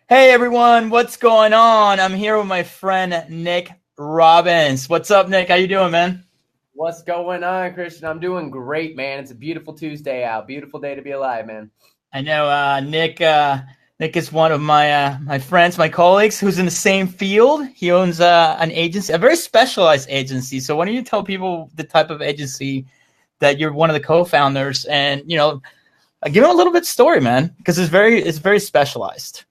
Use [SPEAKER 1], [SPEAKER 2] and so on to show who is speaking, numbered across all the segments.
[SPEAKER 1] Hey everyone, what's going on? I'm here with my friend Nick Robbins. What's up, Nick? How you doing, man?
[SPEAKER 2] What's going on, Christian? I'm doing great, man. It's a beautiful Tuesday out. Beautiful day to be alive, man.
[SPEAKER 1] I know Nick is one of my friends, my colleagues, who's in the same field. He owns an agency, a very specialized agency. So why don't you tell people the type of agency that you're one of the co-founders, and give them a little bit story, man, because it's very specialized.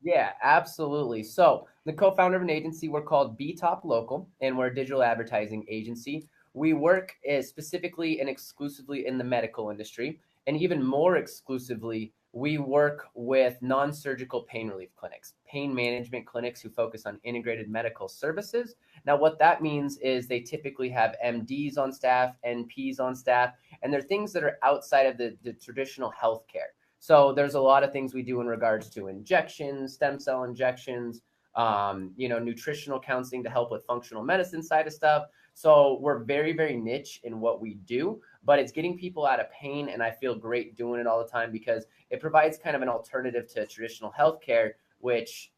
[SPEAKER 2] Yeah, absolutely. So, the co-founder of an agency, we're called B Top Local, and we're a digital advertising agency. We work specifically and exclusively in the medical industry, and even more exclusively, we work with non-surgical pain relief clinics, pain management clinics who focus on integrated medical services. Now, what that means is they typically have MDs on staff, NPs on staff, and they're things that are outside of the traditional healthcare. So there's a lot of things we do in regards to injections, stem cell injections, nutritional counseling to help with functional medicine side of stuff. So we're very, very niche in what we do, but it's getting people out of pain. And I feel great doing it all the time because it provides kind of an alternative to traditional healthcare, which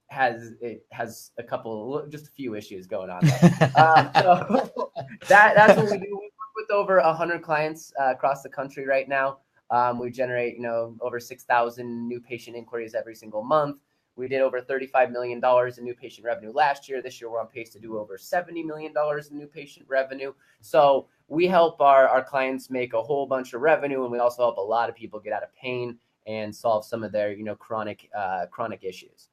[SPEAKER 2] has just a few issues going on there. So that's what we do. We work with over 100 clients across the country right now. We generate, over 6,000 new patient inquiries every single month. We did over $35 million in new patient revenue last year. This year, we're on pace to do over $70 million in new patient revenue. So we help our clients make a whole bunch of revenue, and we also help a lot of people get out of pain and solve some of their, chronic issues.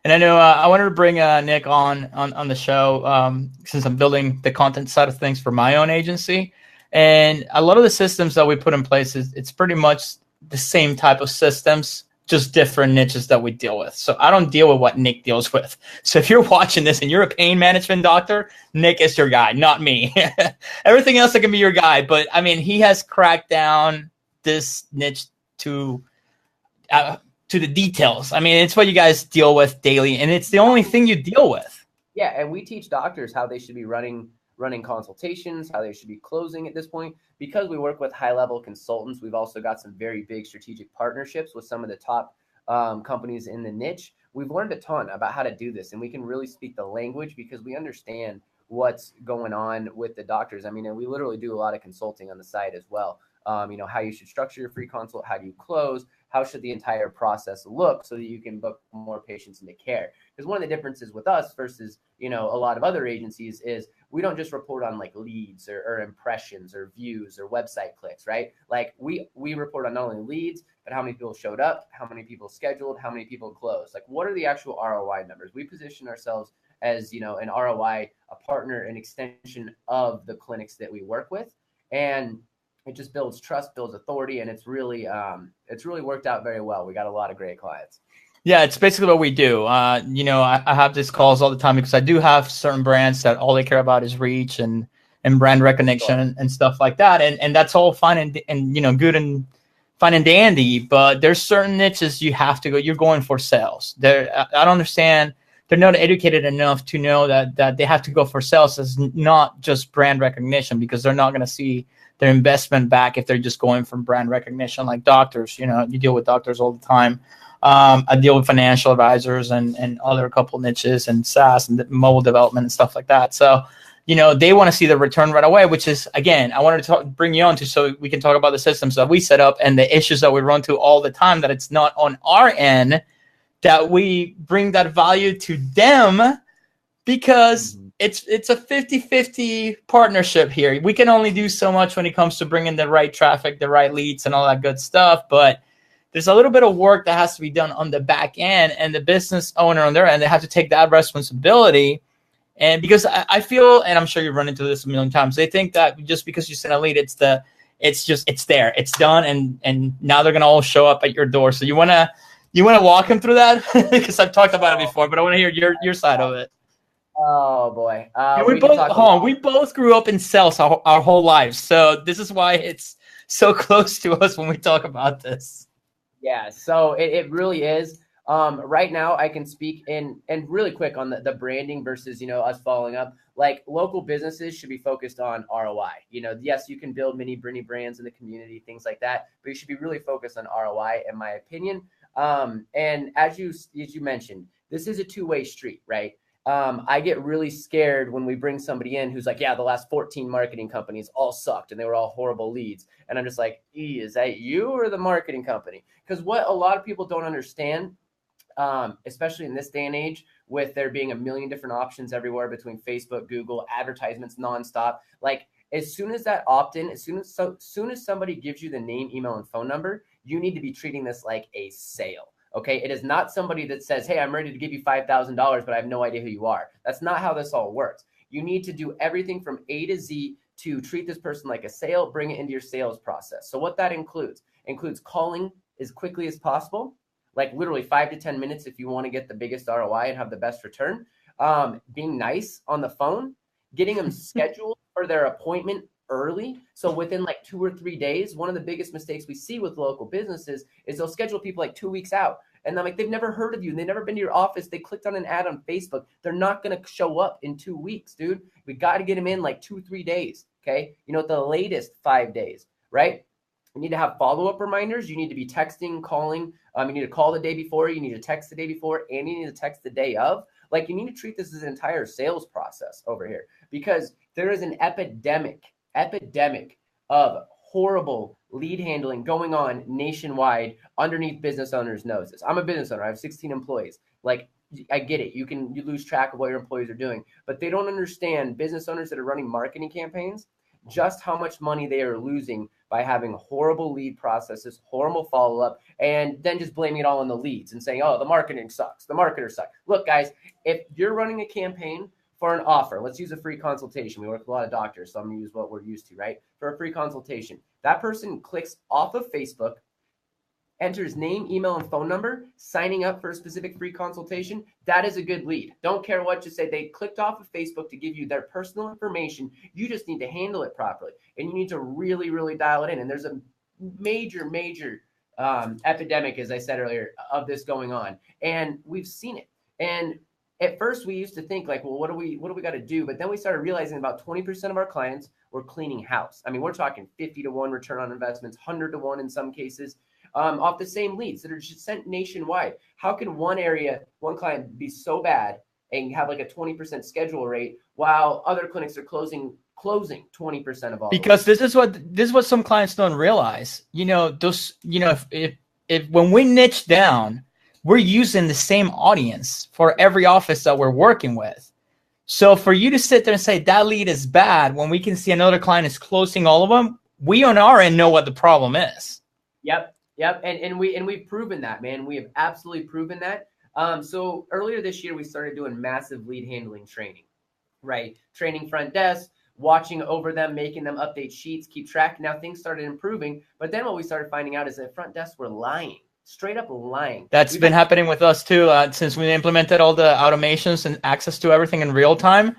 [SPEAKER 1] And I know I wanted to bring Nick on the show since I'm building the content side of things for my own agency. And a lot of the systems that we put in place it's pretty much the same type of systems, just different niches that we deal with. So I don't deal with what Nick deals with. So if you're watching this and you're a pain management doctor, Nick is your guy, not me. Everything else that can be your guy. But I mean, he has cracked down this niche to uh, to the details. I mean, it's what you guys deal with daily, and it's the only thing you deal with.
[SPEAKER 2] Yeah, and we teach doctors how they should be running consultations, how they should be closing at this point. Because we work with high-level consultants, we've also got some very big strategic partnerships with some of the top companies in the niche. We've learned a ton about how to do this, and we can really speak the language because we understand what's going on with the doctors. I mean, and we literally do a lot of consulting on the side as well. How you should structure your free consult, how do you close, how should the entire process look so that you can book more patients into care. Because one of the differences with us versus, a lot of other agencies is we don't just report on like leads or impressions or views or website clicks, right? Like we report on not only leads, but how many people showed up, how many people scheduled, how many people closed. Like what are the actual ROI numbers? We position ourselves as, an ROI, a partner, an extension of the clinics that we work with. And it just builds trust, builds authority, and it's really worked out very well. We got a lot of great clients.
[SPEAKER 1] Yeah, it's basically what we do. I have these calls all the time because I do have certain brands that all they care about is reach and brand recognition and stuff like that, and that's all fine and good and fine and dandy. But there's certain niches you have to go. You're going for sales. I don't understand. They're not educated enough to know that they have to go for sales as not just brand recognition, because they're not going to see their investment back if they're just going from brand recognition. Like doctors, you deal with doctors all the time. I deal with financial advisors and other couple niches and SaaS and mobile development and stuff like that. So, they want to see the return right away, which is, again, I wanted to bring you on to so we can talk about the systems that we set up and the issues that we run to all the time, that it's not on our end, that we bring that value to them, because it's a 50-50 partnership here. We can only do so much when it comes to bringing the right traffic, the right leads, and all that good stuff. But there's a little bit of work that has to be done on the back end, and the business owner on their end, they have to take that responsibility. And because I feel, and I'm sure you've run into this a million times, they think that just because you send a lead, it's there, it's done, and now they're gonna all show up at your door. So you wanna walk them through that, because I've talked about it before, but I want to hear your side of it.
[SPEAKER 2] Oh boy.
[SPEAKER 1] And we both grew up in sales our whole lives, so this is why it's so close to us when we talk about this.
[SPEAKER 2] Yeah, so it really is. Right now, I can speak and really quick on the branding versus, us following up. Like local businesses should be focused on ROI. Yes, you can build mini brands in the community, things like that, but you should be really focused on ROI, in my opinion. And as you mentioned, this is a two-way street, right? I get really scared when we bring somebody in who's like, yeah, the last 14 marketing companies all sucked and they were all horrible leads. And I'm just like, is that you or the marketing company? Because what a lot of people don't understand, especially in this day and age, with there being a million different options everywhere between Facebook, Google, advertisements nonstop. Like as soon as that opt-in, as soon as somebody gives you the name, email, and phone number, you need to be treating this like a sale. Okay, it is not somebody that says, hey, I'm ready to give you $5,000, but I have no idea who you are. That's not how this all works. You need to do everything from A to Z to treat this person like a sale, bring it into your sales process. So what that includes calling as quickly as possible, like literally 5 to 10 minutes if you want to get the biggest ROI and have the best return. Being nice on the phone, getting them scheduled for their appointment early. So within like 2 or 3 days, one of the biggest mistakes we see with local businesses is they'll schedule people like 2 weeks out. And I'm like, they've never heard of you. They've never been to your office. They clicked on an ad on Facebook. They're not going to show up in 2 weeks, dude. We got to get them in like 2-3 days. Okay. You know, at the latest 5 days, right? You need to have follow-up reminders. You need to be texting, calling. You need to call the day before. You need to text the day before, and you need to text the day of. Like you need to treat this as an entire sales process over here, because there is an epidemic of horrible lead handling going on nationwide underneath business owners' noses. I'm a business owner. I have 16 employees. Like I get it. You lose track of what your employees are doing, but they don't understand, business owners that are running marketing campaigns, just how much money they are losing by having horrible lead processes, horrible follow-up, and then just blaming it all on the leads and saying, oh, the marketing sucks. The marketers suck. Look, guys, if you're running a campaign for an offer, let's use a free consultation. We work with a lot of doctors, so I'm going to use what we're used to, right? For a free consultation, that person clicks off of Facebook, enters name, email, and phone number, signing up for a specific free consultation. That is a good lead. Don't care what you say. They clicked off of Facebook to give you their personal information. You just need to handle it properly, and you need to really, really dial it in. And there's a major epidemic, as I said earlier, of this going on, and we've seen it. And at first, we used to think like, well, what do we got to do? But then we started realizing about 20% of our clients were cleaning house. I mean, we're talking 50 to 1 return on investments, 100 to 1 in some cases, off the same leads that are just sent nationwide. How can one client be so bad and have like a 20% schedule rate while other clinics are closing 20% of all?
[SPEAKER 1] Because this is what some clients don't realize. You know, those, you know, if when we niche down, we're using the same audience for every office that we're working with. So for you to sit there and say that lead is bad when we can see another client is closing all of them, we on our end know what the problem is.
[SPEAKER 2] Yep. And we've proven that, man. We have absolutely proven that. So earlier this year, we started doing massive lead handling training, right? Training front desk, watching over them, making them update sheets, keep track. Now things started improving. But then what we started finding out is that front desks were lying. Straight up lying.
[SPEAKER 1] That's been happening with us too. Since we implemented all the automations and access to everything in real time,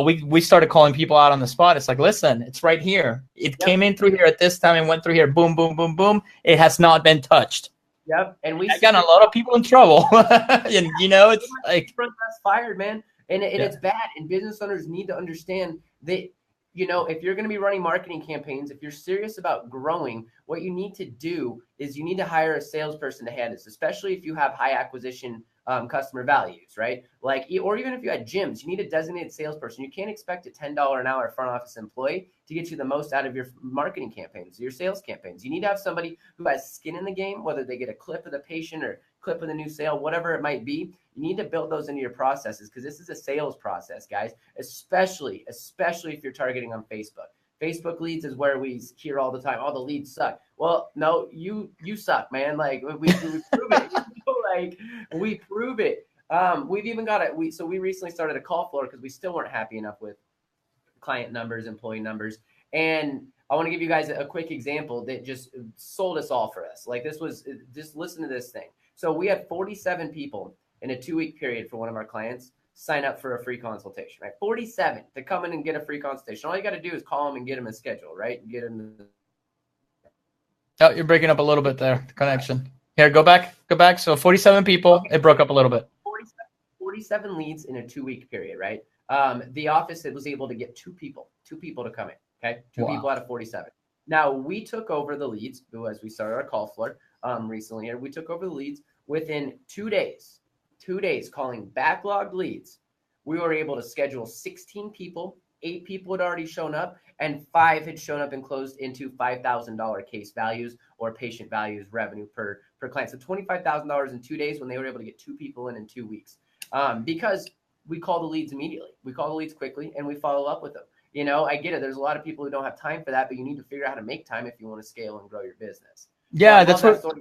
[SPEAKER 1] we started calling people out on the spot. It's like, listen, it's right here. It came in through here at this time and went through here. Boom, boom, boom, boom. It has not been touched.
[SPEAKER 2] Yep. And we
[SPEAKER 1] got a lot of people in trouble. And you know, it's like
[SPEAKER 2] front desk fired, man. And it's bad. And business owners need to understand that, you know, if you're going to be running marketing campaigns, if you're serious about growing, what you need to do is you need to hire a salesperson to handle this, especially if you have high acquisition customer values, right? Like, or even if you had gyms, you need a designated salesperson. You can't expect a $10 an hour front office employee to get you the most out of your marketing campaigns, your sales campaigns. You need to have somebody who has skin in the game, whether they get a clip of the patient or clip of the new sale, whatever it might be. You need to build those into your processes, because this is a sales process, guys, especially if you're targeting on Facebook. Facebook leads is where we hear all the time, oh, the leads suck. Well, no, you suck, man. Like we prove it. Like we prove it. We've even got it. So we recently started a call floor because we still weren't happy enough with client numbers, employee numbers. And I want to give you guys a quick example that just sold us all for us. Like this was, just listen to this thing. So we had 47 people in a 2-week period for one of our clients sign up for a free consultation, right? 47 to come in and get a free consultation. All you got to do is call them and get them a schedule, right? Get them.
[SPEAKER 1] Oh, you're breaking up a little bit there. The connection. Here, go back. So 47 people. Okay. It broke up a little bit.
[SPEAKER 2] 47 leads in a 2-week period, right? The office was able to get two people to come in. Okay, two people out of 47. Now we took over the leads as we started our call floor recently. Here we took over the leads. Within 2 days, 2 days calling backlogged leads, we were able to schedule 16 people. 8 people had already shown up, and 5 had shown up and closed into $5,000 case values or patient values revenue per client. So $25,000 in 2 days when they were able to get 2 people in 2 weeks. Because we call the leads immediately. We call the leads quickly, and we follow up with them. You know, I get it. There's a lot of people who don't have time for that, but you need to figure out how to make time if you want to scale and grow your business.
[SPEAKER 1] Yeah,
[SPEAKER 2] so
[SPEAKER 1] that's what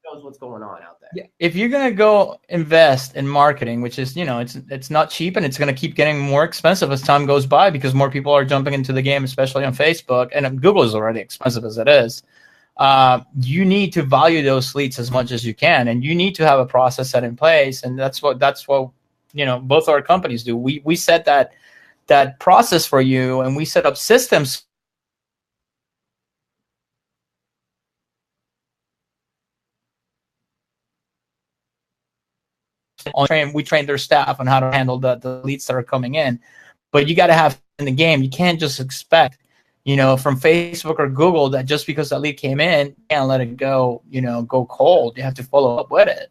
[SPEAKER 2] knows what's going on out there.
[SPEAKER 1] Yeah, if you're gonna go invest in marketing, which is, it's not cheap, and it's gonna keep getting more expensive as time goes by because more people are jumping into the game, especially on Facebook, and Google is already expensive as it is. You need to value those leads as much as you can, and you need to have a process set in place, and that's what both our companies do. We set that process for you, and we set up systems. We train their staff on how to handle the leads that are coming in, but you got to have in the game. You can't just expect, from Facebook or Google that just because that lead came in, you can't let it go, go cold. You have to follow up with it.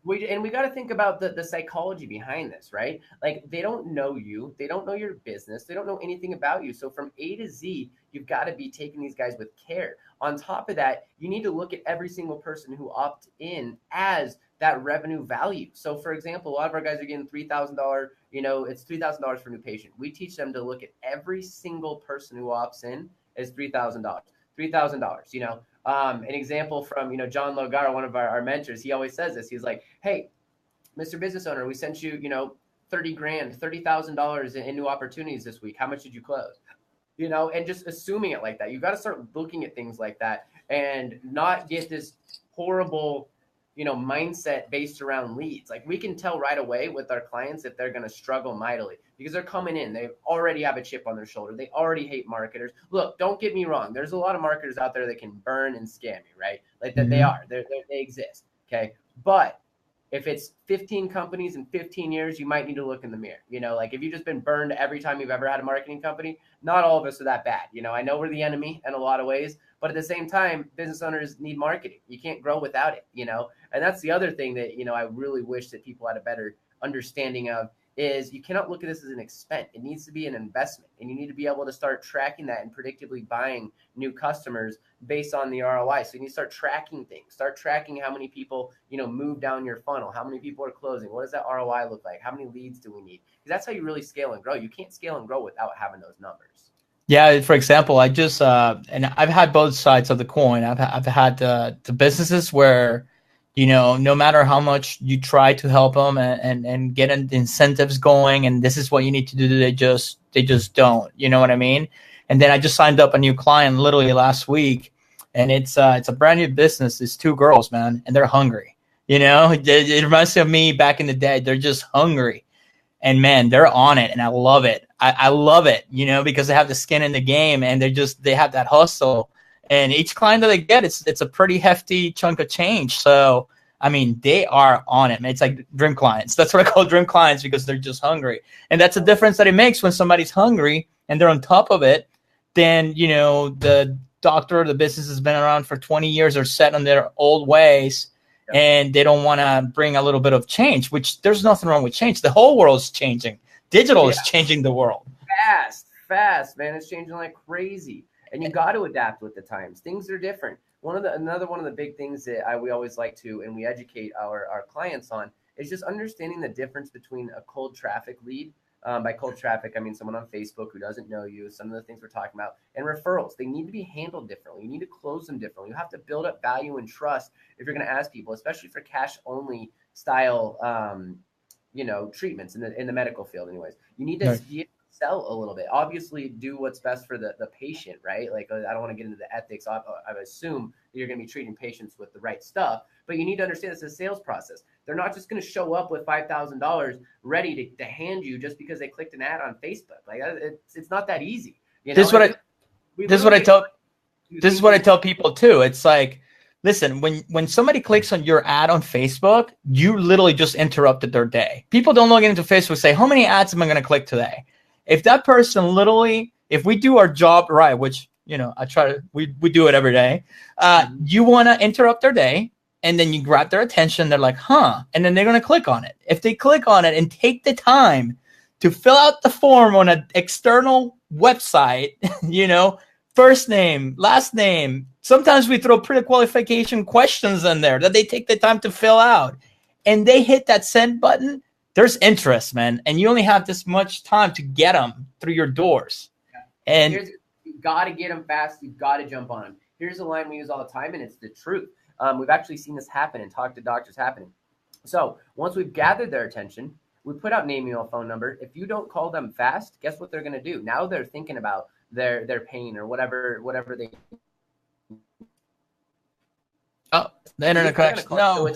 [SPEAKER 2] We got to think about the psychology behind this, right? Like, they don't know you. They don't know your business. They don't know anything about you. So from A to Z, you've got to be taking these guys with care. On top of that, you need to look at every single person who opts in as that revenue value. So for example, a lot of our guys are getting $3,000, it's $3,000 for a new patient. We teach them to look at every single person who opts in as $3,000, $3,000, an example from, John Logar, one of our mentors, he always says this. He's like, hey, Mr. Business Owner, we sent you, $30,000 in new opportunities this week. How much did you close? And just assuming it like that. You got to start looking at things like that and not get this horrible, mindset based around leads. Like, we can tell right away with our clients if they're going to struggle mightily because they're coming in. They already have a chip on their shoulder. They already hate marketers. Look, don't get me wrong. There's a lot of marketers out there that can burn and scam you, right? Like that. They are. They exist. Okay. But if it's 15 companies in 15 years, you might need to look in the mirror. Like, if you've just been burned every time you've ever had a marketing company, not all of us are that bad. I know we're the enemy in a lot of ways, but at the same time, business owners need marketing. You can't grow without it, and that's the other thing that, I really wish that people had a better understanding of is you cannot look at this as an expense. It needs to be an investment, and you need to be able to start tracking that and predictably buying new customers based on the ROI. So you need to start tracking things, start tracking how many people, move down your funnel, how many people are closing, what does that ROI look like, how many leads do we need? Because that's how you really scale and grow. You can't scale and grow without having those numbers.
[SPEAKER 1] Yeah, for example, I just and I've had both sides of the coin. I've had the businesses where, no matter how much you try to help them and get incentives going, and this is what you need to do, they just don't. You know what I mean? And then I just signed up a new client literally last week, and it's a brand new business. It's 2 girls, man, and they're hungry. It reminds me of me back in the day. They're just hungry. And man, they're on it, and I love it. I love it, because they have the skin in the game, and they have that hustle. And each client that they get, it's a pretty hefty chunk of change. So, I mean, they are on it, man. It's like dream clients. That's what I call dream clients because they're just hungry. And that's the difference that it makes when somebody's hungry and they're on top of it. Then, the doctor, the business has been around for 20 years or set on their old ways. And they don't want to bring a little bit of change, which there's nothing wrong with change. The whole world's changing. Digital is changing the world.
[SPEAKER 2] Fast, man. It's changing like crazy. And you got to adapt with the times. Things are different. Another one of the big things that we always like to, and we educate our clients on, is just understanding the difference between a cold traffic lead. By cold traffic, I mean someone on Facebook who doesn't know you, some of the things we're talking about, and referrals. They need to be handled differently. You need to close them differently. You have to build up value and trust if you're going to ask people, especially for cash-only style, treatments in the medical field anyways. You need to sell a little bit. Obviously, do what's best for the patient, right? Like, I don't want to get into the ethics. I assume that you're going to be treating patients with the right stuff, but you need to understand it's a sales process. They're not just going to show up with $5,000 ready to hand you just because they clicked an ad on Facebook. Like, it's not that easy.
[SPEAKER 1] This is what I tell people too. It's like, listen, when somebody clicks on your ad on Facebook, you literally just interrupted their day. People don't log into Facebook and say, how many ads am I going to click today? If that person literally, if we do our job right, which, we do it every day, you want to interrupt their day. and then you grab their attention. They're like, huh, and then they're going to click on it. If they click on it and take the time to fill out the form on an external website, first name, last name. Sometimes we throw pre-qualification questions in there that they take the time to fill out, and they hit that send button. There's interest, man, and you only have this much time to get them through your doors. And
[SPEAKER 2] you got to get them fast. You've got to jump on them. Here's a line we use all the time, and it's the truth. We've actually seen this happen and talked to doctors happening. So once we've gathered their attention, we put out name, email, phone number. If you don't call them fast, guess what they're going to do? Now they're thinking about their pain or whatever they.
[SPEAKER 1] Oh, the internet crashed. No.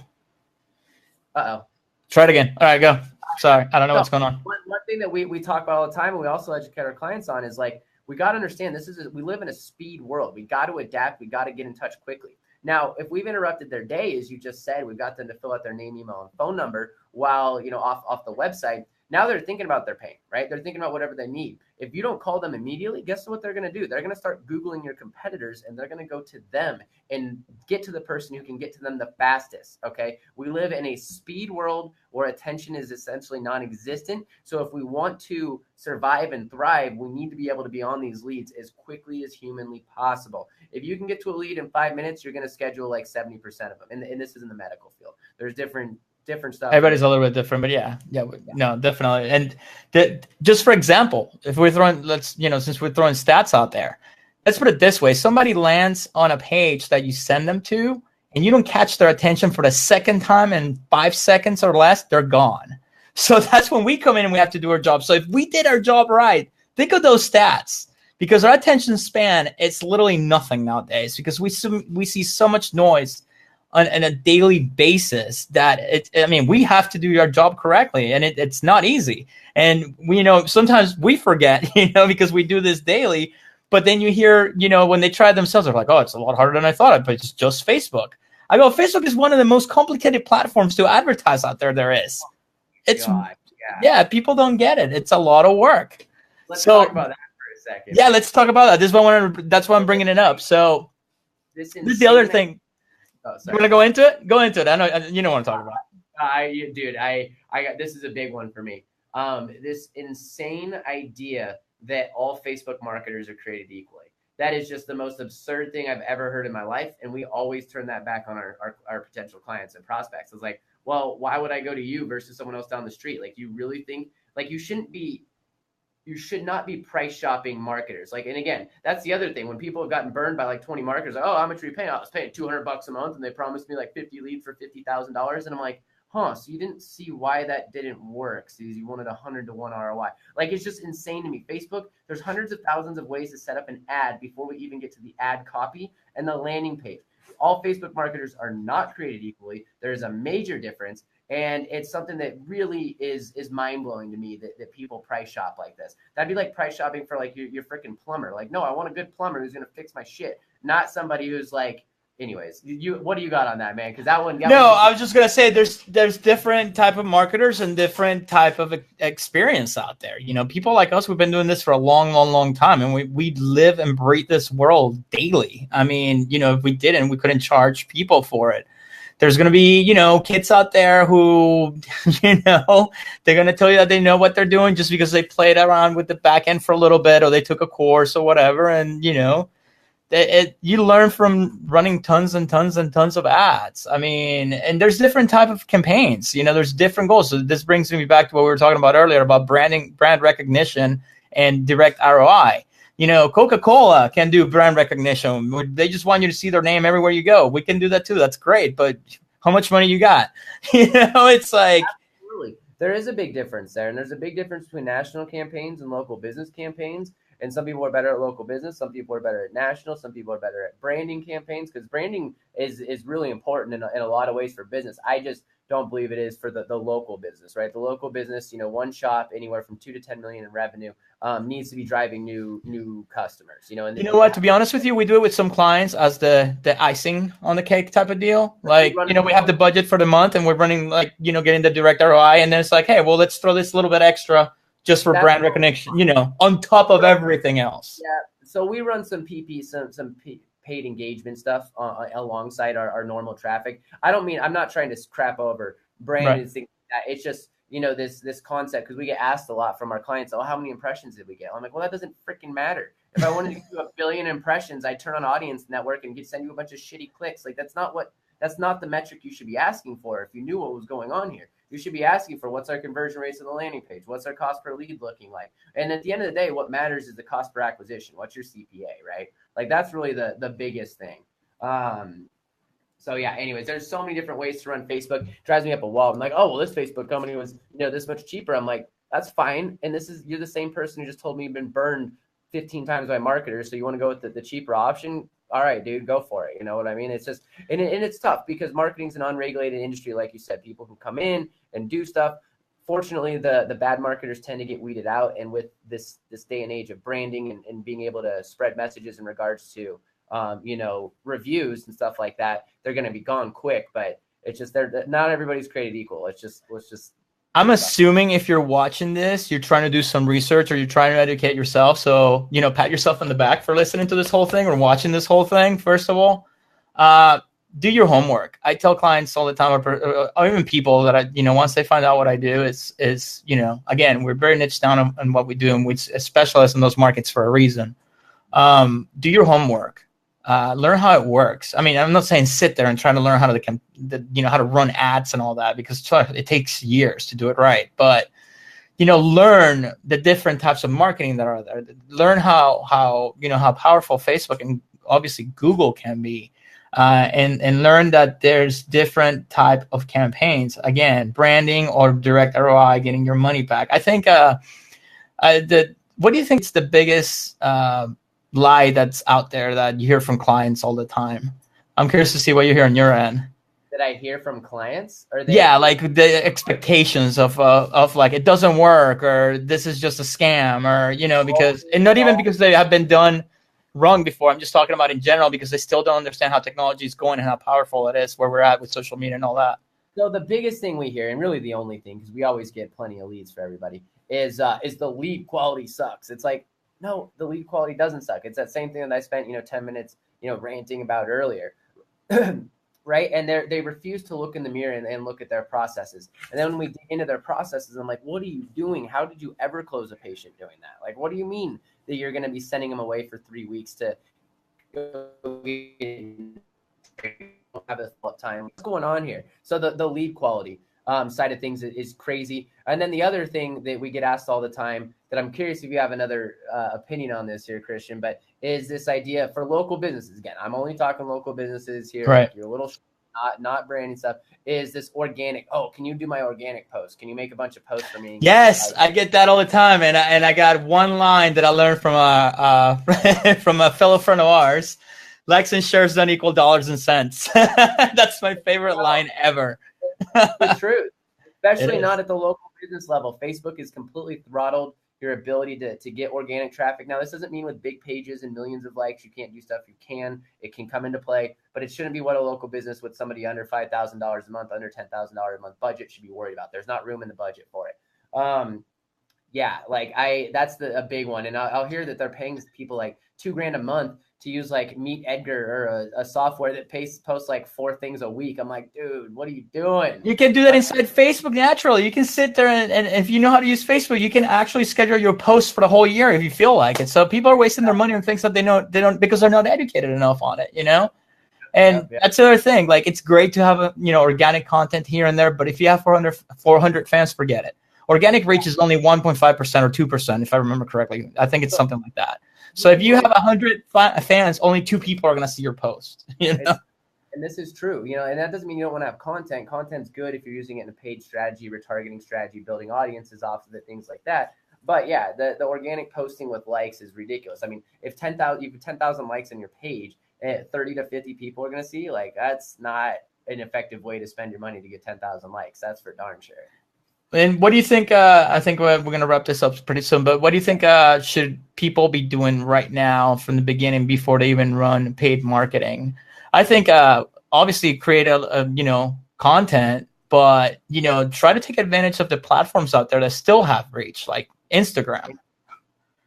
[SPEAKER 2] Uh-oh.
[SPEAKER 1] Try it again. All right, go. Sorry, I don't know what's going on.
[SPEAKER 2] One thing that we talk about all the time, and we also educate our clients on, is like, we got to understand we live in a speed world. We got to adapt. We got to get in touch quickly. Now, if we've interrupted their day, as you just said, we've got them to fill out their name, email, and phone number while, off the website. Now they're thinking about their pain, right? They're thinking about whatever they need. If you don't call them immediately, guess what they're going to do? They're going to start Googling your competitors, and they're going to go to them and get to the person who can get to them the fastest, okay? We live in a speed world where attention is essentially non-existent. So if we want to survive and thrive, we need to be able to be on these leads as quickly as humanly possible. If you can get to a lead in 5 minutes, you're going to schedule like 70% of them. And this is in the medical field. There's different stuff.
[SPEAKER 1] Everybody's a little bit different, but yeah, no, definitely. And just for example, if we're throwing, since we're throwing stats out there, let's put it this way: somebody lands on a page that you send them to, and you don't catch their attention for the second time in 5 seconds or less, they're gone. So that's when we come in and we have to do our job. So if we did our job right, think of those stats, because our attention span, it's literally nothing nowadays, because we see so much noise on a daily basis that we have to do our job correctly, and it's not easy. And sometimes we forget, because we do this daily, but then you hear, when they try themselves, they're like, oh, it's a lot harder than I thought, but it's just Facebook. I go, Facebook is one of the most complicated platforms to advertise out there is. It's people don't get it. It's a lot of work.
[SPEAKER 2] Let's talk about that for a second.
[SPEAKER 1] Yeah, let's talk about that. That's why I'm bringing it up. So this is the other thing.
[SPEAKER 2] Oh,
[SPEAKER 1] you want to go into it? Go into it. I know you know what I'm talking about.
[SPEAKER 2] I got, this is a big one for me. This insane idea that all Facebook marketers are created equally. That is just the most absurd thing I've ever heard in my life. And we always turn that back on our potential clients and prospects. It's like, well, why would I go to you versus someone else down the street? Like, you really think, like, you should not be price shopping marketers. Like, and again, that's the other thing. When people have gotten burned by like 20 marketers, like, oh, how much are you paying? I was paying $200 a month, and they promised me like 50 leads for $50,000. And I'm like, huh, so you didn't see why that didn't work. So you wanted 100 to 1 ROI. Like, it's just insane to me. Facebook, there's hundreds of thousands of ways to set up an ad before we even get to the ad copy and the landing page. All Facebook marketers are not created equally. There's a major difference. And it's something that really is mind-blowing to me that people price shop like this. That'd be like price shopping for like your freaking plumber. Like, no, I want a good plumber who's going to fix my shit, not somebody who's like, anyways, what do you got on that, man? Because that one.
[SPEAKER 1] I was just going to say there's different type of marketers and different type of experience out there. People like us, we've been doing this for a long, long, long time, and we live and breathe this world daily. I mean, if we didn't, we couldn't charge people for it. There's going to be, kids out there who, they're going to tell you that they know what they're doing just because they played around with the back end for a little bit, or they took a course or whatever. And, you learn from running tons and tons and tons of ads. I mean, and there's different type of campaigns, there's different goals. So this brings me back to what we were talking about earlier about brand recognition and direct ROI. Coca-Cola can do brand recognition. They just want you to see their name everywhere you go. We can do that too. That's great. But how much money you got? It's like.
[SPEAKER 2] Absolutely. There is a big difference there. And there's a big difference between national campaigns and local business campaigns. And some people are better at local business. Some people are better at national. Some people are better at branding campaigns, because branding is really important in a lot of ways for business. I just don't believe it is for the local business, right? The local business, one shop, anywhere from 2 to 10 million in revenue, needs to be driving new customers, And
[SPEAKER 1] you know what? To be honest with you, we do it with some clients as the icing on the cake type of deal. Like, we have the budget for the month, and we're running getting the direct ROI, and then it's like, hey, well, let's throw this little bit extra just for brand recognition, on top of everything else.
[SPEAKER 2] Yeah. So we run some paid engagement stuff alongside our normal traffic. I'm not trying to crap over brand and things like that. It's just, this concept, because we get asked a lot from our clients, oh, how many impressions did we get? I'm like, well, that doesn't freaking matter. If I wanted to do 1 billion impressions, I'd turn on Audience Network and send you a bunch of shitty clicks. Like, that's not the metric you should be asking for. If you knew what was going on here, you should be asking for what's our conversion rates on the landing page, what's our cost per lead looking like. And at the end of the day, what matters is the cost per acquisition. What's your CPA, right? Like, that's really the biggest thing. So yeah, anyways, there's so many different ways to run Facebook. It drives me up a wall. I'm like, oh, well, this Facebook company was, this much cheaper. I'm like, that's fine. And you're the same person who just told me you've been burned 15 times by marketers. So you want to go with the cheaper option? All right, dude, go for it. You know what I mean? It's just, and it's tough because marketing's an unregulated industry. Like you said, people can come in and do stuff. Fortunately, the bad marketers tend to get weeded out. And with this day and age of branding and being able to spread messages in regards to, reviews and stuff like that, they're going to be gone quick. But it's just, not everybody's created equal. Let's just
[SPEAKER 1] I'm assuming if you're watching this, you're trying to do some research or you're trying to educate yourself. So, pat yourself on the back for listening to this whole thing or watching this whole thing. First of all, do your homework. I tell clients all the time, or even people that once they find out what I do, is again, we're very niche down on what we do, and we specialize in those markets for a reason. Do your homework. Learn how it works. I mean, I'm not saying sit there and try to learn how to run ads and all that, because it takes years to do it right. But, learn the different types of marketing that are there. Learn how powerful Facebook and obviously Google can be, and learn that there's different type of campaigns. Again, branding or direct ROI, getting your money back. I think, what do you think is the biggest, lie that's out there that you hear from clients all the time? I'm curious to see what you hear on your end.
[SPEAKER 2] That I hear from clients, or
[SPEAKER 1] like the expectations of like it doesn't work, or this is just a scam, or because, and not even because they have been done wrong before. I'm just talking about in general, because they still don't understand how technology is going and how powerful it is, where we're at with social media and all that.
[SPEAKER 2] So the biggest thing we hear, and really the only thing, because we always get plenty of leads for everybody, is the lead quality sucks. It's like, no, the lead quality doesn't suck. It's that same thing that I spent, 10 minutes, ranting about earlier. Right. And they refuse to look in the mirror and look at their processes. And then when we dig into their processes, I'm like, what are you doing? How did you ever close a patient doing that? Like, what do you mean that you're going to be sending them away for 3 weeks to have a time? What's going on here? So the lead quality side of things is crazy. And then the other thing that we get asked all the time, that I'm curious if you have another opinion on this here, Christian, but is this idea for local businesses. Again, I'm only talking local businesses here.
[SPEAKER 1] Right.
[SPEAKER 2] Like your little, not branding stuff. Is this organic? Oh, can you do my organic post? Can you make a bunch of posts for me?
[SPEAKER 1] Yes, I get that all the time. And I got one line that I learned from from a fellow friend of ours. Likes and shares don't equal dollars and cents. That's my favorite line ever.
[SPEAKER 2] The truth, especially not at the local business level. Facebook is completely throttled your ability to get organic traffic. Now, this doesn't mean with big pages and millions of likes you can't do stuff. You can. It can come into play, but it shouldn't be what a local business with somebody under $5,000 a month, under $10,000 a month budget should be worried about. There's not room in the budget for it. That's a big one. And I'll hear that they're paying people like $2,000 a month to use like Meet Edgar or a software that posts like 4 things a week. I'm like, dude, what are you doing?
[SPEAKER 1] You can do that inside Facebook naturally. You can sit there and if you know how to use Facebook, you can actually schedule your posts for the whole year if you feel like it. So people are wasting their money on things that they don't because they're not educated enough on it, And that's the other thing. Like, it's great to have organic content here and there, but if you have 400 fans, forget it. Organic reach is only 1.5% or 2%, if I remember correctly. I think it's something like that. So if you have 100 fans, only 2 people are going to see your post.
[SPEAKER 2] And this is true, and that doesn't mean you don't want to have content. Content's good if you're using it in a paid strategy, retargeting strategy, building audiences off of it, things like that. But yeah, the organic posting with likes is ridiculous. I mean, if you have 10,000 likes on your page, 30 to 50 people are going to see, like, that's not an effective way to spend your money to get 10,000 likes. That's for darn sure.
[SPEAKER 1] And what do you think? I think we're going to wrap this up pretty soon. But what do you think should people be doing right now from the beginning before they even run paid marketing? I think obviously create a content, but try to take advantage of the platforms out there that still have reach, like Instagram.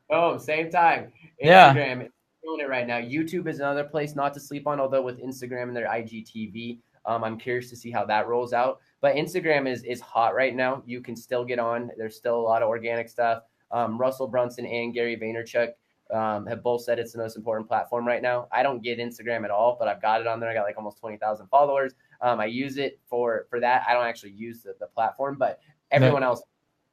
[SPEAKER 2] Oh, same time. Instagram.
[SPEAKER 1] Yeah.
[SPEAKER 2] doing it right now. YouTube is another place not to sleep on, although with Instagram and their IGTV, I'm curious to see how that rolls out. But Instagram is hot right now. You can still get on. There's still a lot of organic stuff. Russell Brunson and Gary Vaynerchuk have both said it's the most important platform right now. I don't get Instagram at all, but I've got it on there. I got like almost 20,000 followers. I use it for that. I don't actually use the platform, but everyone else.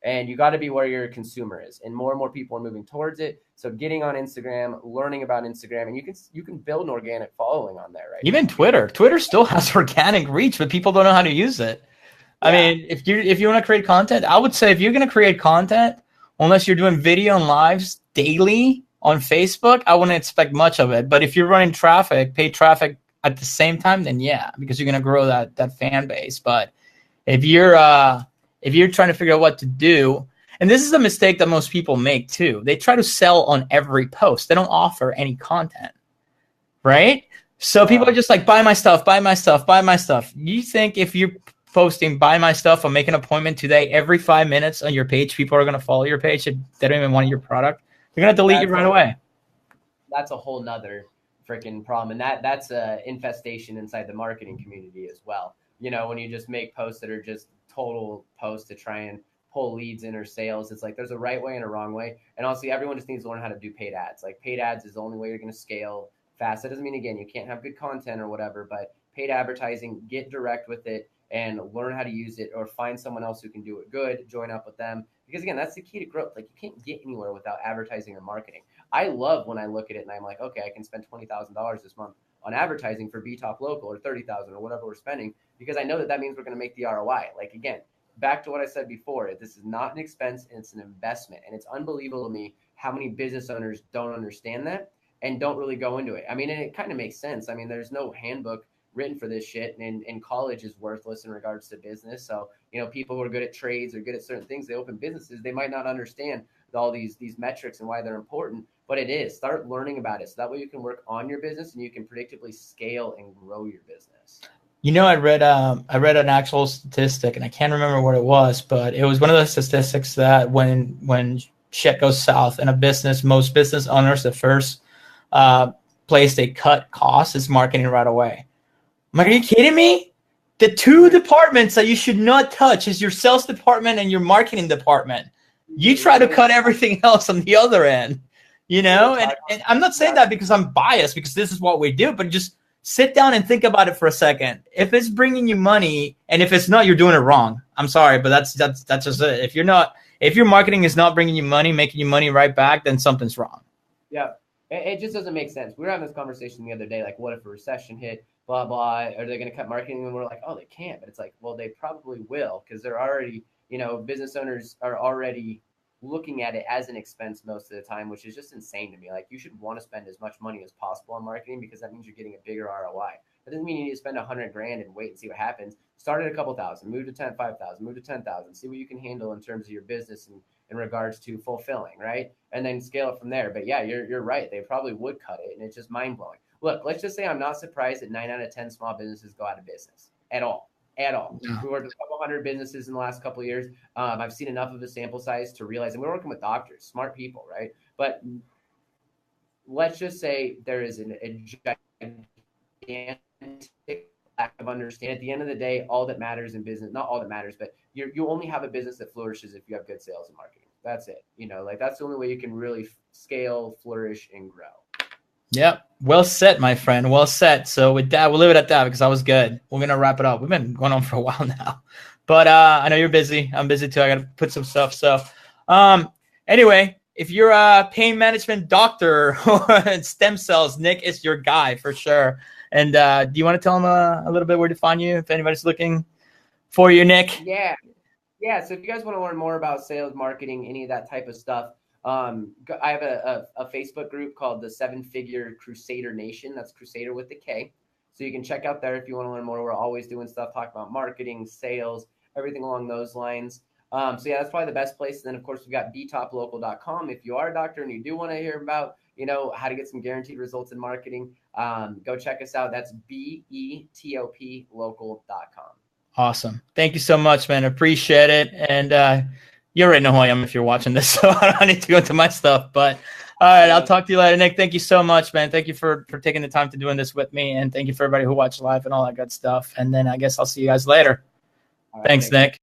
[SPEAKER 2] And you got to be where your consumer is, and more people are moving towards it. So getting on Instagram, learning about Instagram, and you can build an organic following on there, right?
[SPEAKER 1] Even Twitter still has organic reach, but people don't know how to use it. Yeah. I mean, if you want to create content, I would say if you're going to create content, unless you're doing video and lives daily on Facebook, I wouldn't expect much of it. But if you're running traffic, paid traffic at the same time, then yeah, because you're going to grow that fan base. But if you're trying to figure out what to do, and this is a mistake that most people make too, they try to sell on every post. They don't offer any content, right? So people are just like, buy my stuff, buy my stuff, buy my stuff. You think if you're posting buy my stuff or make an appointment today every 5 minutes on your page, people are going to follow your page if they don't even want your product? They're going to delete you right away.
[SPEAKER 2] That's a whole nother freaking problem. And that's a infestation inside the marketing community as well. You know, when you just make posts that are just total posts to try and pull leads in or sales, it's like there's a right way and a wrong way. And honestly, everyone just needs to learn how to do paid ads. Like paid ads is the only way you're going to scale fast. That doesn't mean, again, you can't have good content or whatever, but paid advertising, get direct with it and learn how to use it, or find someone else who can do it good, join up with them. Because again, that's the key to growth. Like you can't get anywhere without advertising or marketing. I love when I look at it and I'm like, okay, I can spend $20,000 this month on advertising for BTOP Local, or 30,000 or whatever we're spending, because I know that means we're going to make the ROI. Like again, back to what I said before, this is not an expense and it's an investment. And it's unbelievable to me how many business owners don't understand that and don't really go into it. I mean, and it kind of makes sense. I mean, there's no handbook written for this shit, and college is worthless in regards to business. So, you know, people who are good at trades or good at certain things, they open businesses, they might not understand all these metrics and why they're important, but it is. Start learning about it, so that way you can work on your business and you can predictably scale and grow your business.
[SPEAKER 1] You know, I read an actual statistic, and I can't remember what it was, but it was one of the statistics that when shit goes south in a business, most business owners, the first place they cut costs is marketing right away. I'm like, are you kidding me? The two departments that you should not touch is your sales department and your marketing department. You try to cut everything else on the other end, you know? And I'm not saying that because I'm biased, because this is what we do, but just sit down and think about it for a second. If it's bringing you money, and if it's not, you're doing it wrong. I'm sorry, but that's just it. If your marketing is not bringing you money, making you money right back, then something's wrong.
[SPEAKER 2] Yeah, it just doesn't make sense. We were having this conversation the other day, like, what if a recession hit? Blah, blah. Are they going to cut marketing? And we're like, oh, they can't. But it's like, well, they probably will, because they're already, you know, business owners are already looking at it as an expense most of the time, which is just insane to me. Like, you should want to spend as much money as possible on marketing, because that means you're getting a bigger ROI. That doesn't mean you need to spend $100,000 and wait and see what happens. Start at a couple thousand, move to 5,000, move to 10,000, see what you can handle in terms of your business and in regards to fulfilling, right? And then scale it from there. But yeah, you're right. They probably would cut it, and it's just mind blowing. Look, let's just say I'm not surprised that 9 out of 10 small businesses go out of business at all. Yeah. We worked with a couple hundred businesses in the last couple of years. I've seen enough of a sample size to realize, and we're working with doctors, smart people, right? But let's just say there is a gigantic lack of understanding. At the end of the day, all that matters in business, not all that matters, but you only have a business that flourishes if you have good sales and marketing. That's it. You know, like that's the only way you can really scale, flourish, and grow.
[SPEAKER 1] Yep. Well said, my friend. Well said. So with that, we'll leave it at that because that was good. We're going to wrap it up. We've been going on for a while now. But I know you're busy. I'm busy too. I got to put some stuff. So anyway, if you're a pain management doctor or stem cells, Nick is your guy for sure. And do you want to tell them a little bit where to find you if anybody's looking for you, Nick?
[SPEAKER 2] Yeah. So if you guys want to learn more about sales, marketing, any of that type of stuff, I have a Facebook group called the 7-Figure Crusader Nation. That's Crusader with the K. So you can check out there if you want to learn more. We're always doing stuff, talking about marketing, sales, everything along those lines. So yeah, that's probably the best place. And then of course we've got btoplocal.com. If you are a doctor and you do want to hear about, you know, how to get some guaranteed results in marketing, go check us out. That's betoplocal.com.
[SPEAKER 1] Awesome. Thank you so much, man. Appreciate it. And you already know who I am if you're watching this, so I don't need to go into my stuff. But All right, I'll talk to you later, Nick. Thank you so much, man. Thank you for taking the time to doing this with me, and thank you for everybody who watched live and all that good stuff. And then I guess I'll see you guys later. Thanks, Nick.